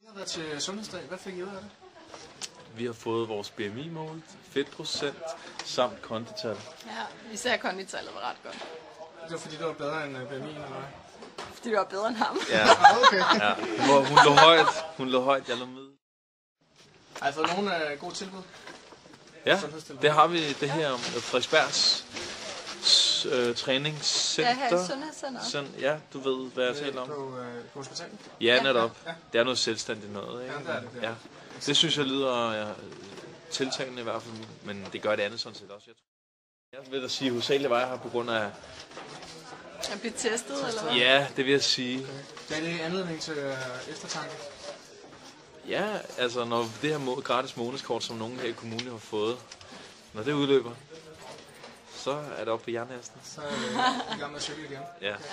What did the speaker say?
Jeg har været til sundhedsdag. Hvad fik I ud af det? Vi har fået vores BMI målt, fedtprocent samt kondital. Ja, især konditallet var ret godt. Det var fordi, det var bedre end BMI, eller hvad? Fordi det var bedre end ham. Ja, Okay. ja. Hun lå højt, jeg lå med. Har I fået nogle gode tilbud? Ja, det har vi, det her Frederiksbergs træningscenter. Ja, her i sundhedscenteret. Ja, du ved, hvad jeg taler om. På hospitalet? Ja, netop. Ja. Det er noget selvstændigt noget, ikke? Ja, det er det. Ja. Det synes jeg lyder tiltagende i hvert fald, men det gør det andet sådan set også. Jeg vil da sige, at hovedsageligt var jeg her på grund af... At blive testet, eller hvad? Ja, det vil jeg sige. Okay. Det er det anledning til eftertanke? Ja, altså når det her gratis månedskort, som nogen her i kommunen har fået, når det udløber, så er det op på jernhesten. Så er vi i gang med at cykle igen. Ja. Okay.